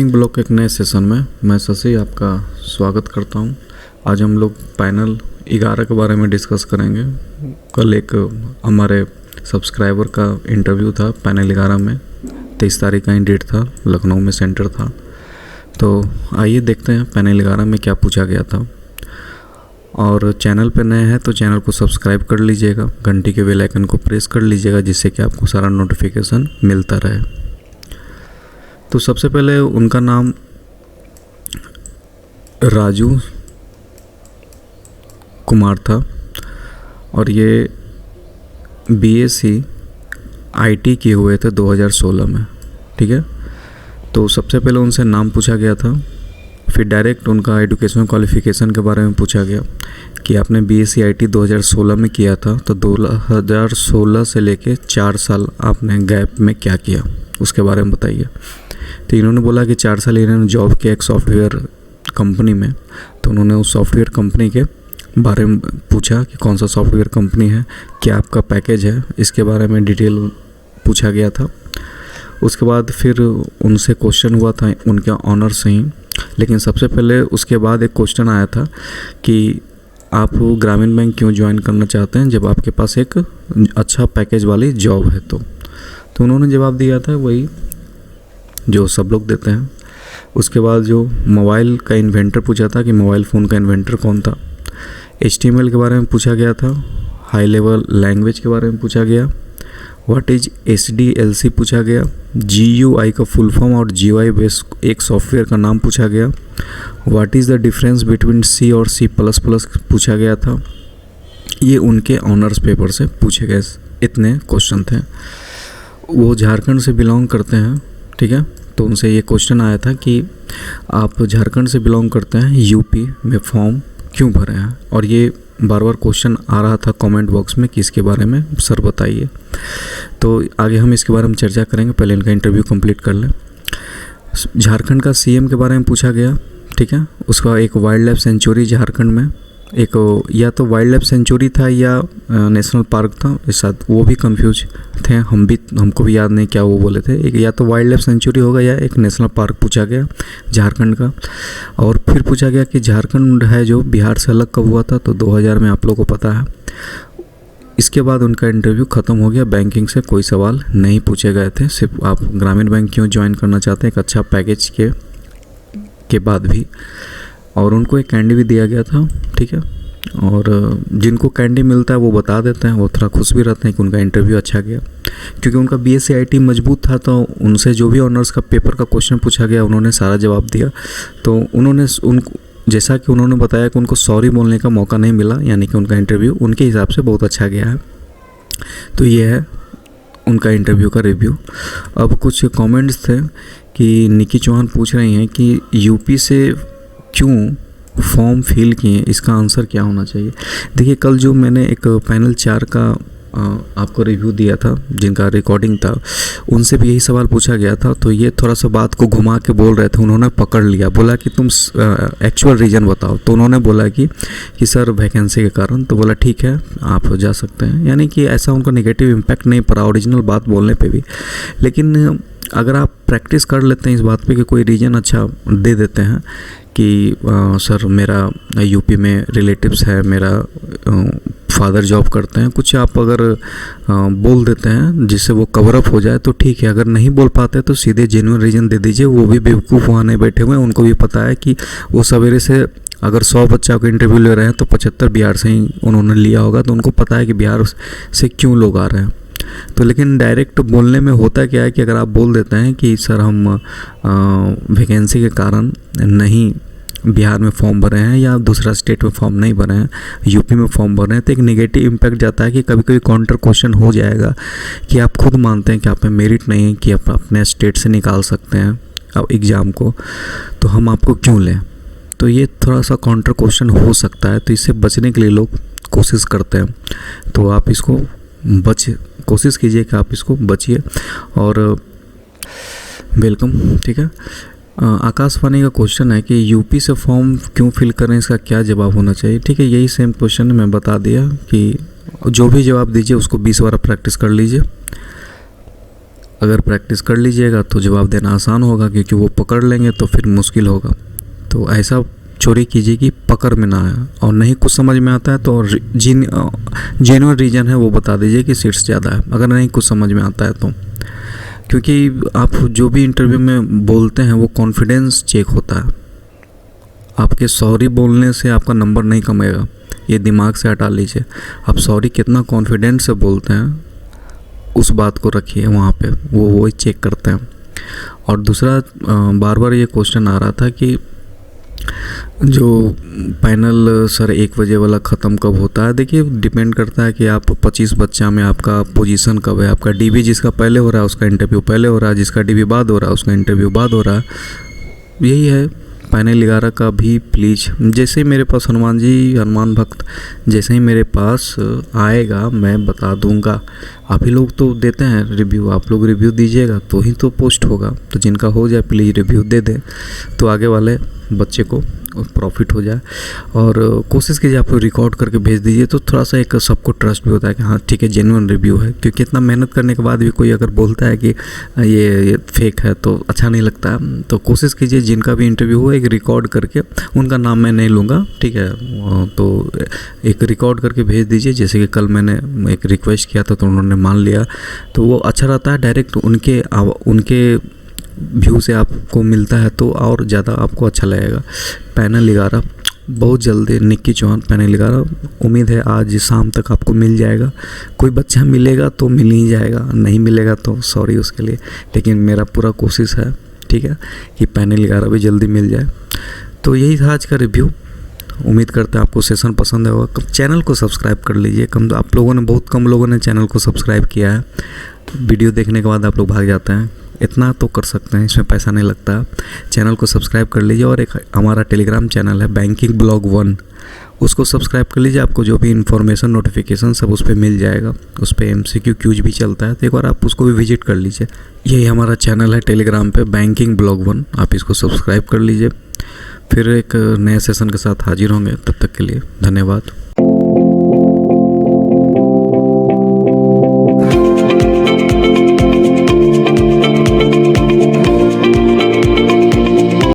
Banking block के एक नए सेशन में मैं शशि आपका स्वागत करता हूं। आज हम लोग पैनल 11 के बारे में डिस्कस करेंगे। कल एक हमारे सब्सक्राइबर का इंटरव्यू था पैनल 11 में, 23 तारीख का ही डेट था, लखनऊ में सेंटर था। तो आइए देखते हैं पैनल 11 में क्या पूछा गया था। और चैनल पे नए हैं तो चैनल को सब्सक्राइब कर लीजिएगा, घंटी के बेल आइकन को प्रेस कर लीजिएगा, जिससे कि आपको सारा नोटिफिकेशन मिलता रहे। तो सबसे पहले उनका नाम राजू कुमार था और ये BSc IT किए हुए थे 2016 में, ठीक है। तो सबसे पहले उनसे नाम पूछा गया था, फिर डायरेक्ट उनका एजुकेशनल क्वालिफ़िकेशन के बारे में पूछा गया कि आपने BSc IT 2016 में किया था, तो 2016 से लेके 4 साल आपने गैप में क्या किया उसके बारे में बताइए। तो इन्होंने बोला कि 4 साल इन्होंने जॉब किया एक सॉफ्टवेयर कंपनी में। तो उन्होंने उस सॉफ्टवेयर कंपनी के बारे में पूछा कि कौन सा सॉफ्टवेयर कंपनी है, क्या आपका पैकेज है, इसके बारे में डिटेल पूछा गया था। उसके बाद फिर उनसे क्वेश्चन हुआ था उनके ऑनर से ही, लेकिन सबसे पहले उसके बाद एक क्वेश्चन आया था कि आप ग्रामीण बैंक क्यों ज्वाइन करना चाहते हैं जब आपके पास एक अच्छा पैकेज वाली जॉब है। तो उन्होंने जवाब दिया था वही जो सब लोग देते हैं। उसके बाद जो मोबाइल का इन्वेंटर पूछा था कि मोबाइल फ़ोन का इन्वेंटर कौन था। HTML के बारे में पूछा गया था, हाई लेवल लैंग्वेज के बारे में पूछा गया, व्हाट इज SDLC पूछा गया, GUI का फुल फॉर्म और GUI बेस्ड एक सॉफ्टवेयर का नाम पूछा गया, what is the difference between C और C++ पूछा गया था। ये उनके ऑनर्स पेपर से पूछे गए इतने क्वेश्चन थे। वो झारखंड से बिलोंग करते हैं, ठीक है। तो उनसे ये क्वेश्चन आया था कि आप झारखंड से बिलोंग करते हैं, UP में फॉर्म क्यों भरे हैं। और ये बार बार क्वेश्चन आ रहा था कमेंट बॉक्स में कि इसके बारे में सर बताइए। तो आगे हम इसके बारे में चर्चा करेंगे, पहले इनका इंटरव्यू कंप्लीट कर लें। झारखंड का CM के बारे में पूछा गया, ठीक है। उसका एक वाइल्ड लाइफ सेंचुरी झारखंड में, एक या तो वाइल्ड लाइफ सेंचुरी था या नेशनल पार्क था, इस साथ वो भी कंफ्यूज थे, हमको भी याद नहीं क्या वो बोले थे। एक या तो वाइल्ड लाइफ सेंचुरी होगा या एक नेशनल पार्क पूछा गया झारखंड का। और फिर पूछा गया कि झारखंड है जो बिहार से अलग कब हुआ था, तो 2000 में, आप लोगों को पता है। इसके बाद उनका इंटरव्यू ख़त्म हो गया। बैंकिंग से कोई सवाल नहीं पूछे गए थे, सिर्फ आप ग्रामीण बैंक क्यों ज्वाइन करना चाहते हैं एक अच्छा पैकेज के बाद भी। और उनको एक कैंडी भी दिया गया था, ठीक है। और जिनको कैंडी मिलता है वो बता देते हैं, वो थोड़ा खुश भी रहते हैं कि उनका इंटरव्यू अच्छा गया, क्योंकि उनका BSc IT मजबूत था। तो उनसे जो भी ऑनर्स का पेपर का क्वेश्चन पूछा गया उन्होंने सारा जवाब दिया। तो उन्होंने जैसा कि उन्होंने बताया कि उनको सॉरी बोलने का मौका नहीं मिला, यानी कि उनका इंटरव्यू उनके हिसाब से बहुत अच्छा गया है। तो ये है उनका इंटरव्यू का रिव्यू। अब कुछ कमेंट्स थे कि निकी चौहान पूछ रही हैं कि UP से क्यों फॉर्म फिल किए, इसका आंसर क्या होना चाहिए। देखिए, कल जो मैंने एक पैनल 4 का आपको रिव्यू दिया था, जिनका रिकॉर्डिंग था, उनसे भी यही सवाल पूछा गया था। तो ये थोड़ा सा बात को घुमा के बोल रहे थे, उन्होंने पकड़ लिया, बोला कि तुम एक्चुअल रीज़न बताओ। तो उन्होंने बोला कि सर वैकेंसी के कारण। तो बोला ठीक है आप जा सकते हैं, यानी कि ऐसा उनका नेगेटिव इम्पैक्ट नहीं पड़ा ओरिजिनल बात बोलने पे भी। लेकिन अगर आप प्रैक्टिस कर लेते हैं इस बात पे कि कोई रीज़न अच्छा दे देते हैं कि सर मेरा UP में रिलेटिव्स है, मेरा फादर जॉब करते हैं, कुछ आप अगर बोल देते हैं जिससे वो कवर अप हो जाए तो ठीक है। अगर नहीं बोल पाते तो सीधे जेन्युइन रीज़न दे दीजिए। वो भी बेवकूफ़ वहाँ नहीं बैठे हुए हैं, उनको भी पता है कि वो सवेरे से अगर 100 बच्चा को इंटरव्यू ले रहे हैं तो 75 बिहार से ही उन्होंने लिया होगा। तो उनको पता है कि बिहार से क्यों लोग आ रहे हैं। तो लेकिन डायरेक्ट बोलने में होता क्या है कि अगर आप बोल देते हैं कि सर हम वैकेंसी के कारण नहीं बिहार में फॉर्म भरे हैं या दूसरा स्टेट में फॉर्म नहीं भरे हैं, UP में फॉर्म भरे हैं, तो एक नेगेटिव इम्पैक्ट जाता है कि कभी कभी काउंटर क्वेश्चन हो जाएगा कि आप खुद मानते हैं कि आप में मेरिट नहीं है कि आप अपने स्टेट से निकाल सकते हैं अब एग्ज़ाम को, तो हम आपको क्यों लें। तो ये थोड़ा सा काउंटर क्वेश्चन हो सकता है, तो इससे बचने के लिए लोग कोशिश करते हैं। तो आप इसको कोशिश कीजिए कि आप इसको बचिए। और वेलकम, ठीक है। आकाशवाणी का क्वेश्चन है कि UP से फॉर्म क्यों फिल करें, इसका क्या जवाब होना चाहिए। ठीक है, यही सेम क्वेश्चन मैं बता दिया कि जो भी जवाब दीजिए उसको 20 बार प्रैक्टिस कर लीजिए। अगर प्रैक्टिस कर लीजिएगा तो जवाब देना आसान होगा, क्योंकि वो पकड़ लेंगे तो फिर मुश्किल होगा। तो ऐसा चोरी कीजिए कि पकड़ में ना आए, और नहीं कुछ समझ में आता है तो जेन्युइन रीज़न है वो बता दीजिए कि सीट्स ज़्यादा है, अगर नहीं कुछ समझ में आता है तो। क्योंकि आप जो भी इंटरव्यू में बोलते हैं वो कॉन्फिडेंस चेक होता है। आपके सॉरी बोलने से आपका नंबर नहीं कमेगा, ये दिमाग से हटा लीजिए। आप सॉरी कितना कॉन्फिडेंस से बोलते हैं उस बात को रखिए वहाँ पे, वो चेक करते हैं। और दूसरा, बार बार ये क्वेश्चन आ रहा था कि जो पैनल सर 1 बजे वाला ख़त्म कब होता है। देखिए, डिपेंड करता है कि आप 25 बच्चा में आपका पोजीशन कब है। आपका डीबी जिसका पहले हो रहा है उसका इंटरव्यू पहले हो रहा है, जिसका डीबी बाद हो रहा है उसका इंटरव्यू बाद हो रहा है। यही है पैनल 11 का भी। प्लीज़ जैसे ही मेरे पास हनुमान भक्त जैसे ही मेरे पास आएगा मैं बता दूंगा। आप ही लोग तो देते हैं रिव्यू, आप लोग रिव्यू दीजिएगा तो ही तो पोस्ट होगा। तो जिनका हो जाए प्लीज़ रिव्यू दे दें, तो आगे वाले बच्चे को प्रॉफिट हो जाए। और कोशिश कीजिए आप रिकॉर्ड करके भेज दीजिए, तो थोड़ा सा एक सबको ट्रस्ट भी होता है कि हाँ ठीक है जेन्युइन रिव्यू है। क्योंकि इतना मेहनत करने के बाद भी कोई अगर बोलता है कि ये फेक है तो अच्छा नहीं लगता। तो कोशिश कीजिए जिनका भी इंटरव्यू हो एक रिकॉर्ड करके, उनका नाम मैं नहीं लूँगा, ठीक है, तो एक रिकॉर्ड करके भेज दीजिए। जैसे कि कल मैंने एक रिक्वेस्ट किया था तो उन्होंने मान लिया, तो वो अच्छा रहता है। डायरेक्ट उनके व्यू से आपको मिलता है तो और ज़्यादा आपको अच्छा लगेगा। पैनल 11 बहुत जल्दी, निक्की चौहान पैनल 11, उम्मीद है आज शाम तक आपको मिल जाएगा। कोई बच्चा मिलेगा तो मिल ही जाएगा, नहीं मिलेगा तो सॉरी उसके लिए, लेकिन मेरा पूरा कोशिश है, ठीक है, कि पैनल 11 भी जल्दी मिल जाए। तो यही था आज का रिव्यू। उम्मीद करते हैं आपको सेशन पसंद आया होगा। चैनल को सब्सक्राइब कर लीजिए। आप लोगों ने, बहुत कम लोगों ने चैनल को सब्सक्राइब किया है। वीडियो देखने के बाद आप लोग भाग जाते हैं, इतना तो कर सकते हैं, इसमें पैसा नहीं लगता। चैनल को सब्सक्राइब कर लीजिए। और एक हमारा टेलीग्राम चैनल है बैंकिंग ब्लॉग 1, उसको सब्सक्राइब कर लीजिए। आपको जो भी इन्फॉर्मेशन नोटिफिकेशन सब उस पर मिल जाएगा। उस पर MCQ क्यूज भी चलता है, तो एक बार आप उसको भी विजिट कर लीजिए। यही हमारा चैनल है टेलीग्राम पे, बैंकिंग ब्लॉग 1, आप इसको सब्सक्राइब कर लीजिए। फिर एक नए सेशन के साथ हाजिर होंगे, तब तक के लिए धन्यवाद।